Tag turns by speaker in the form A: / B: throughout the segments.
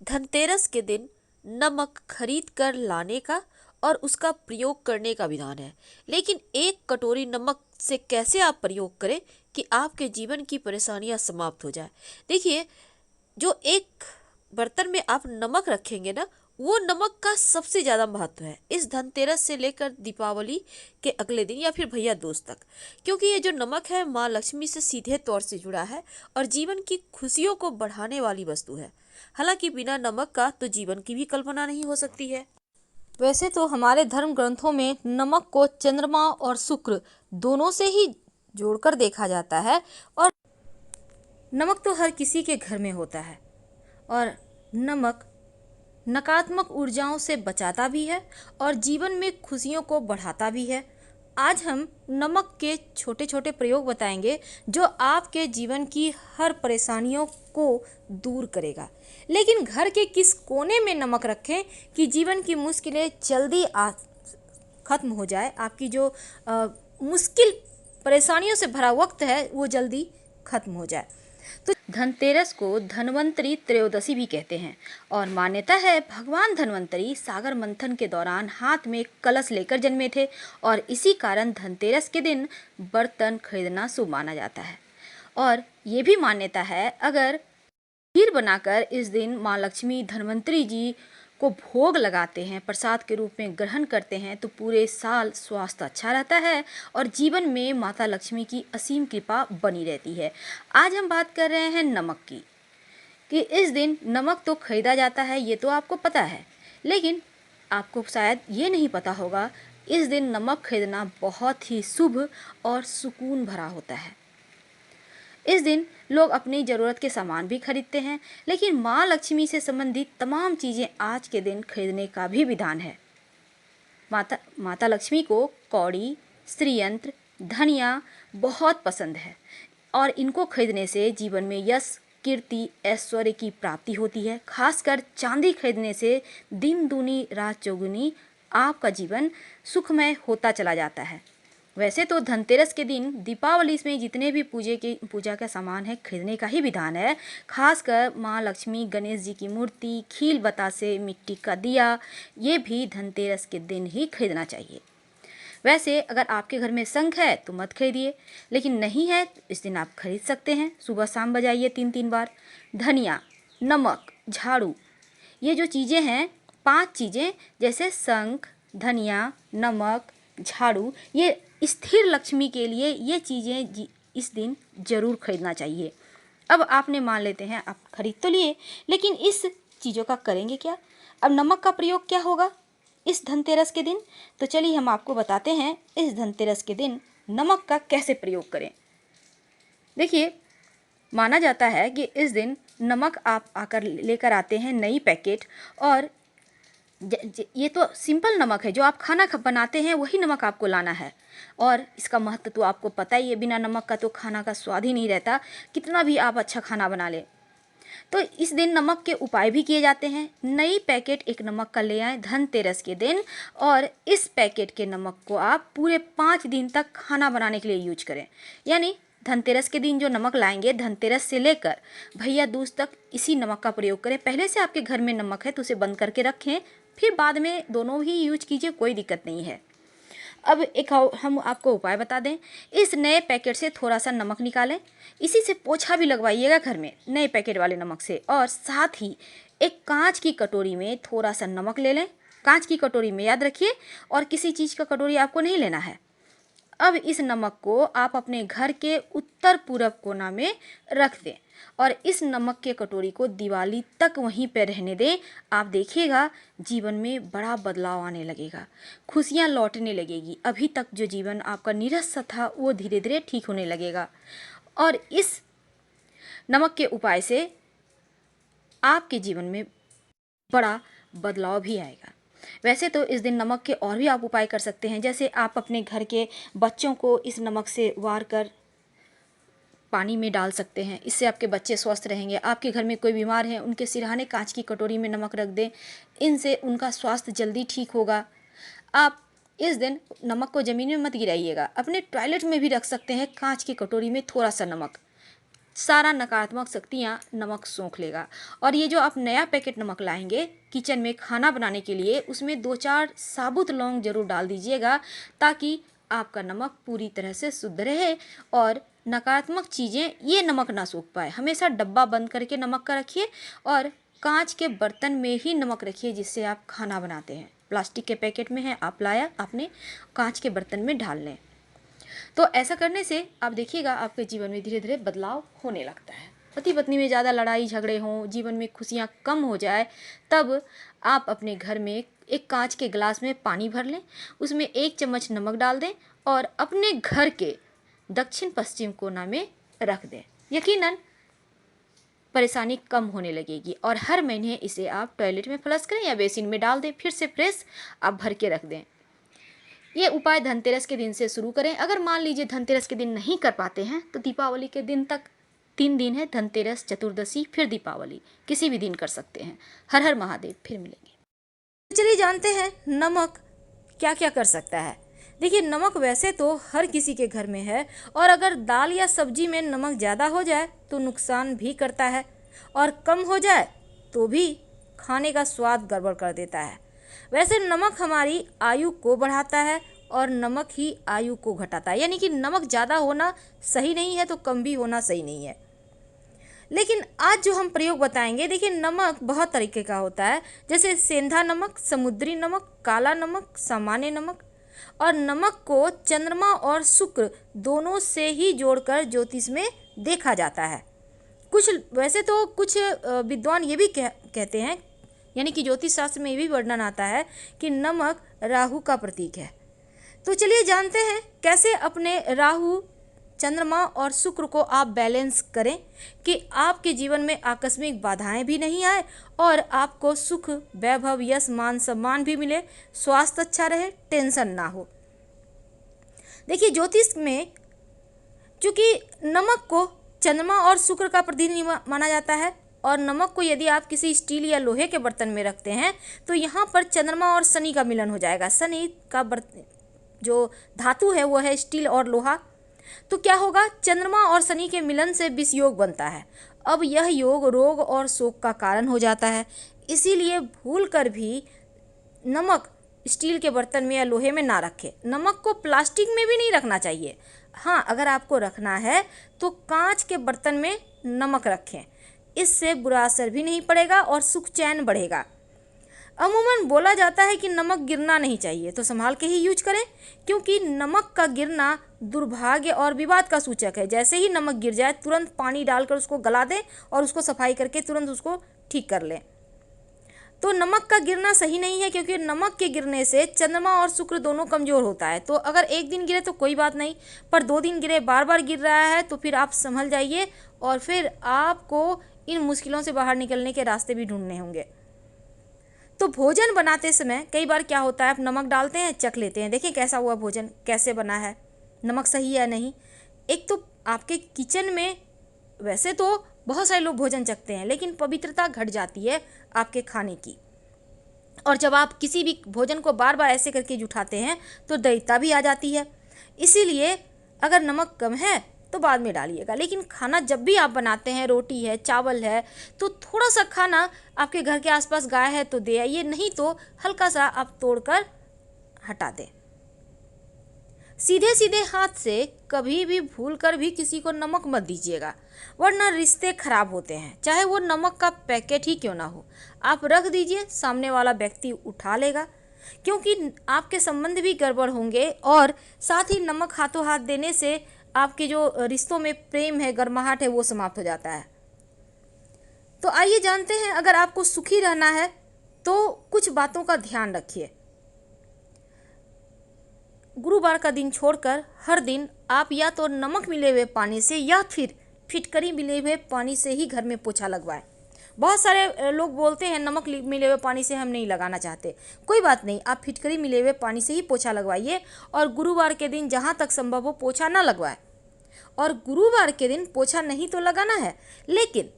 A: धनतेरस के दिन नमक खरीद कर लाने का और उसका प्रयोग करने का विधान है। लेकिन एक कटोरी नमक से कैसे आप प्रयोग करें कि आपके जीवन की परेशानियां समाप्त हो जाए। देखिए, जो एक बर्तन में आप नमक रखेंगे ना, वो नमक का सबसे ज़्यादा महत्व है इस धनतेरस से लेकर दीपावली के अगले दिन या फिर भैया दूज तक। क्योंकि ये जो नमक है माँ लक्ष्मी से सीधे तौर से जुड़ा है और जीवन की खुशियों को बढ़ाने वाली वस्तु है। हालांकि बिना नमक का तो जीवन की भी कल्पना नहीं हो सकती है।
B: वैसे तो हमारे धर्म ग्रंथों में नमक को चंद्रमा और शुक्र दोनों से ही जोड़कर देखा जाता है। और नमक तो हर किसी के घर में होता है और नमक नकारात्मक ऊर्जाओं से बचाता भी है और जीवन में खुशियों को बढ़ाता भी है। आज हम नमक के छोटे छोटे प्रयोग बताएंगे जो आपके जीवन की हर परेशानियों को दूर करेगा। लेकिन घर के किस कोने में नमक रखें कि जीवन की मुश्किलें जल्दी खत्म हो जाए, आपकी जो मुश्किल परेशानियों से भरा वक्त है वो जल्दी खत्म हो जाए। तो धनतेरस को धन्वंतरी त्रयोदशी भी कहते हैं और मान्यता है भगवान धन्वंतरी सागर मंथन के दौरान हाथ में कलश लेकर जन्मे थे और इसी कारण धनतेरस के दिन बर्तन खरीदना शुभ माना जाता है। और ये भी मान्यता है अगर खीर बनाकर इस दिन माँ लक्ष्मी धन्वंतरी जी को भोग लगाते हैं, प्रसाद के रूप में ग्रहण करते हैं, तो पूरे साल स्वास्थ्य अच्छा रहता है और जीवन में माता लक्ष्मी की असीम कृपा बनी रहती है। आज हम बात कर रहे हैं नमक की कि इस दिन नमक तो खरीदा जाता है, ये तो आपको पता है। लेकिन आपको शायद ये नहीं पता होगा इस दिन नमक खरीदना बहुत ही शुभ और सुकून भरा होता है। इस दिन लोग अपनी ज़रूरत के सामान भी खरीदते हैं, लेकिन माँ लक्ष्मी से संबंधित तमाम चीज़ें आज के दिन खरीदने का भी विधान है। माता लक्ष्मी को कौड़ी, श्रीयंत्र, धनिया बहुत पसंद है और इनको खरीदने से जीवन में यश, कीर्ति, ऐश्वर्य की प्राप्ति होती है। खासकर चांदी खरीदने से दिन दूनी रात चौगुनी आपका जीवन सुखमय होता चला जाता है। वैसे तो धनतेरस के दिन दीपावली में जितने भी पूजा का सामान है खरीदने का ही विधान है। खासकर माँ लक्ष्मी, गणेश जी की मूर्ति, खील बतासे, मिट्टी का दिया, ये भी धनतेरस के दिन ही खरीदना चाहिए। वैसे अगर आपके घर में शंख है तो मत खरीदिए, लेकिन नहीं है तो इस दिन आप खरीद सकते हैं। सुबह शाम बजाइए 3-3 बार। धनिया, नमक, झाड़ू, ये जो चीज़ें हैं 5 चीज़ें जैसे शंख, धनिया, नमक, झाड़ू, ये स्थिर लक्ष्मी के लिए ये चीज़ें इस दिन ज़रूर खरीदना चाहिए। अब आपने मान लेते हैं आप खरीद तो लिए, लेकिन इस चीज़ों का करेंगे क्या? अब नमक का प्रयोग क्या होगा इस धनतेरस के दिन? तो चलिए हम आपको बताते हैं इस धनतेरस के दिन नमक का कैसे प्रयोग करें। देखिए, माना जाता है कि इस दिन नमक आप आकर लेकर आते हैं नई पैकेट, और ये तो सिंपल नमक है जो आप खाना बनाते हैं वही नमक आपको लाना है। और इसका महत्व तो आपको पता ही है, बिना नमक का तो खाना का स्वाद ही नहीं रहता, कितना भी आप अच्छा खाना बना ले। तो इस दिन नमक के उपाय भी किए जाते हैं। नई पैकेट एक नमक का ले आएँ धनतेरस के दिन और इस पैकेट के नमक को आप पूरे 5 दिन तक खाना बनाने के लिए यूज करें। यानी धनतेरस के दिन जो नमक लाएंगे धनतेरस से लेकर भैया दूज तक इसी नमक का प्रयोग करें। पहले से आपके घर में नमक है तो उसे बंद करके रखें, फिर बाद में दोनों ही यूज कीजिए, कोई दिक्कत नहीं है। अब एक हम आपको उपाय बता दें। इस नए पैकेट से थोड़ा सा नमक निकालें, इसी से पोछा भी लगवाइएगा घर में नए पैकेट वाले नमक से। और साथ ही एक कांच की कटोरी में थोड़ा सा नमक ले लें। कांच की कटोरी में, याद रखिए, और किसी चीज़ का कटोरी आपको नहीं लेना है। अब इस नमक को आप अपने घर के उत्तर पूर्व कोना में रख दें और इस नमक के कटोरी को दिवाली तक वहीं पर रहने दें। आप देखिएगा जीवन में बड़ा बदलाव आने लगेगा, खुशियाँ लौटने लगेगी। अभी तक जो जीवन आपका नीरस सा था वो धीरे धीरे ठीक होने लगेगा और इस नमक के उपाय से आपके जीवन में बड़ा बदलाव भी आएगा। वैसे तो इस दिन नमक के और भी आप उपाय कर सकते हैं, जैसे आप अपने घर के बच्चों को इस नमक से वार कर पानी में डाल सकते हैं, इससे आपके बच्चे स्वस्थ रहेंगे। आपके घर में कोई बीमार है उनके सिरहाने कांच की कटोरी में नमक रख दें, इनसे उनका स्वास्थ्य जल्दी ठीक होगा। आप इस दिन नमक को ज़मीन में मत गिराइएगा, अपने टॉयलेट में भी रख सकते हैं कांच की कटोरी में थोड़ा सा नमक। सारा नकारात्मक शक्तियाँ नमक सोख लेगा। और ये जो आप नया पैकेट नमक लाएंगे किचन में खाना बनाने के लिए, उसमें 2-4 साबुत लौंग जरूर डाल दीजिएगा, ताकि आपका नमक पूरी तरह से शुद्ध रहे और नकारात्मक चीज़ें ये नमक ना सोख पाए। हमेशा डब्बा बंद करके नमक का रखिए और कांच के बर्तन में ही नमक रखिए जिससे आप खाना बनाते हैं। प्लास्टिक के पैकेट में है, आपने कांच के बर्तन में डाल लें। तो ऐसा करने से आप देखिएगा आपके जीवन में धीरे धीरे बदलाव होने लगता है। पति पत्नी में ज़्यादा लड़ाई झगड़े हों, जीवन में खुशियाँ कम हो जाए, तब आप अपने घर में एक कांच के गिलास में पानी भर लें, उसमें 1 चम्मच नमक डाल दें और अपने घर के दक्षिण पश्चिम कोना में रख दें। यकीनन परेशानी कम होने लगेगी और हर महीने इसे आप टॉयलेट में फ्लश करें या बेसिन में डाल दें, फिर से फ्रेश आप भर के रख दें। ये उपाय धनतेरस के दिन से शुरू करें। अगर मान लीजिए धनतेरस के दिन नहीं कर पाते हैं तो दीपावली के दिन तक 3 दिन है, धनतेरस, चतुर्दशी, फिर दीपावली, किसी भी दिन कर सकते हैं। हर हर महादेव। फिर मिलेंगे। चलिए जानते हैं नमक क्या क्या कर सकता है। देखिए, नमक वैसे तो हर किसी के घर में है और अगर दाल या सब्जी में नमक ज़्यादा हो जाए तो नुकसान भी करता है और कम हो जाए तो भी खाने का स्वाद गड़बड़ कर देता है। वैसे नमक हमारी आयु को बढ़ाता है और नमक ही आयु को घटाता है, यानी कि नमक ज़्यादा होना सही नहीं है तो कम भी होना सही नहीं है। लेकिन आज जो हम प्रयोग बताएंगे, देखिए नमक बहुत तरीके का होता है, जैसे सेंधा नमक, समुद्री नमक, काला नमक, सामान्य नमक। और नमक को चंद्रमा और शुक्र दोनों से ही जोड़कर ज्योतिष में देखा जाता है। वैसे तो कुछ विद्वान ये भी कहते हैं, यानी कि ज्योतिष शास्त्र में ये भी वर्णन आता है कि नमक राहु का प्रतीक है। तो चलिए जानते हैं कैसे अपने राहु, चंद्रमा और शुक्र को आप बैलेंस करें कि आपके जीवन में आकस्मिक बाधाएं भी नहीं आए और आपको सुख, वैभव, यश, मान, सम्मान भी मिले, स्वास्थ्य अच्छा रहे, टेंशन ना हो। देखिए, ज्योतिष में चूंकि नमक को चंद्रमा और शुक्र का प्रतिनिधि माना जाता है और नमक को यदि आप किसी स्टील या लोहे के बर्तन में रखते हैं तो यहाँ पर चंद्रमा और शनि का मिलन हो जाएगा। शनि का जो धातु है वो है स्टील और लोहा। तो क्या होगा, चंद्रमा और शनि के मिलन से विष योग बनता है। अब यह योग रोग और शोक का कारण हो जाता है। इसीलिए भूल कर भी नमक स्टील के बर्तन में या लोहे में ना रखें। नमक को प्लास्टिक में भी नहीं रखना चाहिए। हाँ, अगर आपको रखना है तो कांच के बर्तन में नमक रखें, इससे बुरा असर भी नहीं पड़ेगा और सुख चैन बढ़ेगा। अमूमन बोला जाता है कि नमक गिरना नहीं चाहिए, तो संभाल के ही यूज करें, क्योंकि नमक का गिरना दुर्भाग्य और विवाद का सूचक है। जैसे ही नमक गिर जाए तुरंत पानी डालकर उसको गला दें और उसको सफाई करके तुरंत उसको ठीक कर लें। तो नमक का गिरना सही नहीं है, क्योंकि नमक के गिरने से चंद्रमा और शुक्र दोनों कमज़ोर होता है। तो अगर एक दिन गिरे तो कोई बात नहीं, पर 2 दिन गिरे, बार बार गिर रहा है तो फिर आप संभल जाइए और फिर आपको इन मुश्किलों से बाहर निकलने के रास्ते भी ढूंढने होंगे। तो भोजन बनाते समय कई बार क्या होता है, आप नमक डालते हैं, चख लेते हैं, देखिए कैसा हुआ भोजन, कैसे बना है, नमक सही है नहीं। एक तो आपके किचन में वैसे तो बहुत सारे लोग भोजन चखते हैं, लेकिन पवित्रता घट जाती है आपके खाने की। और जब आप किसी भी भोजन को बार बार ऐसे करके जुठाते हैं तो दैवता भी आ जाती है। इसीलिए अगर नमक कम है तो बाद में डालिएगा, लेकिन खाना जब भी आप बनाते हैं, रोटी है, चावल है, तो थोड़ा सा खाना आपके घर के आसपास गाय है तो दे आइए, नहीं तो हल्का सा आप तोड़कर हटा दें। सीधे सीधे हाथ से कभी भी भूल कर भी किसी को नमक मत दीजिएगा, वरना रिश्ते खराब होते हैं, चाहे वो नमक का पैकेट ही क्यों ना हो। आप रख दीजिए, सामने वाला व्यक्ति उठा लेगा, क्योंकि आपके संबंध भी गड़बड़ होंगे और साथ ही नमक हाथों हाथ देने से आपके जो रिश्तों में प्रेम है, गर्माहट है, वो समाप्त हो जाता है। तो आइए जानते हैं, अगर आपको सुखी रहना है तो कुछ बातों का ध्यान रखिए। गुरुवार का दिन छोड़कर हर दिन आप या तो नमक मिले हुए पानी से या फिर फिटकरी मिले हुए पानी से ही घर में पोछा लगवाएं। बहुत सारे लोग बोलते हैं नमक मिले हुए पानी से हम नहीं लगाना चाहते, कोई बात नहीं, आप फिटकरी मिले हुए पानी से ही पोछा लगवाइए और गुरुवार के दिन जहाँ तक संभव हो पोछा ना लगवाएं। और गुरुवार के दिन पोछा नहीं तो लगाना है, लेकिन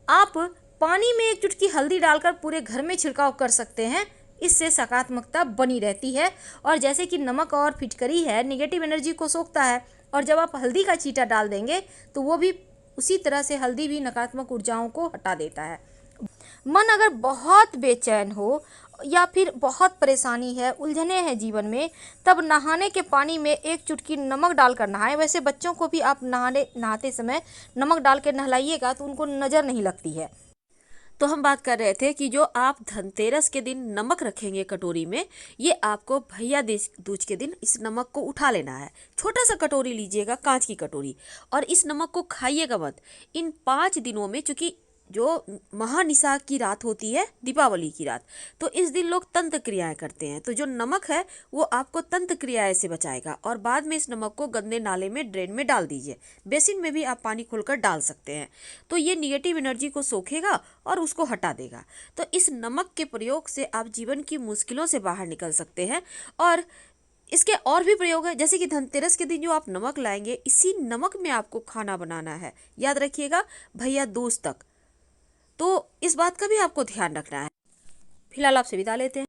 B: आप पानी में 1 चुटकी हल्दी डालकर पूरे घर में छिड़काव कर सकते हैं, इससे सकारात्मकता बनी रहती है। और जैसे कि नमक और फिटकरी है, नेगेटिव एनर्जी को सोखता है, और जब आप हल्दी का छींटा डाल देंगे तो वो भी उसी तरह से हल्दी भी नकारात्मक ऊर्जाओं को हटा देता है। मन अगर बहुत बेचैन हो या फिर बहुत परेशानी है, उलझने हैं जीवन में, तब नहाने के पानी में एक चुटकी नमक डालकर नहाएं। वैसे बच्चों को भी आप नहाते समय नमक डाल के नहलाइएगा तो उनको नज़र नहीं लगती है।
A: तो हम बात कर रहे थे कि जो आप धनतेरस के दिन नमक रखेंगे कटोरी में, ये आपको भैया दूज के दिन इस नमक को उठा लेना है। छोटा सा कटोरी लीजिएगा, कांच की कटोरी, और इस नमक को खाइएगा मत। इन 5 दिनों में, चूंकि जो महानिसा की रात होती है, दीपावली की रात, तो इस दिन लोग तंत्र क्रियाएं करते हैं। तो जो नमक है वो आपको तंत्र क्रियाएं से बचाएगा। और बाद में इस नमक को गंदे नाले में, ड्रेन में डाल दीजिए। बेसिन में भी आप पानी खोलकर डाल सकते हैं। तो ये निगेटिव एनर्जी को सोखेगा और उसको हटा देगा। तो इस नमक के प्रयोग से आप जीवन की मुश्किलों से बाहर निकल सकते हैं। और इसके और भी प्रयोग है, जैसे कि धनतेरस के दिन जो आप नमक लाएंगे, इसी नमक में आपको खाना बनाना है। याद रखिएगा, भैया दूज तक। तो इस बात का भी आपको ध्यान रखना है। फिलहाल आपसे विदा लेते हैं।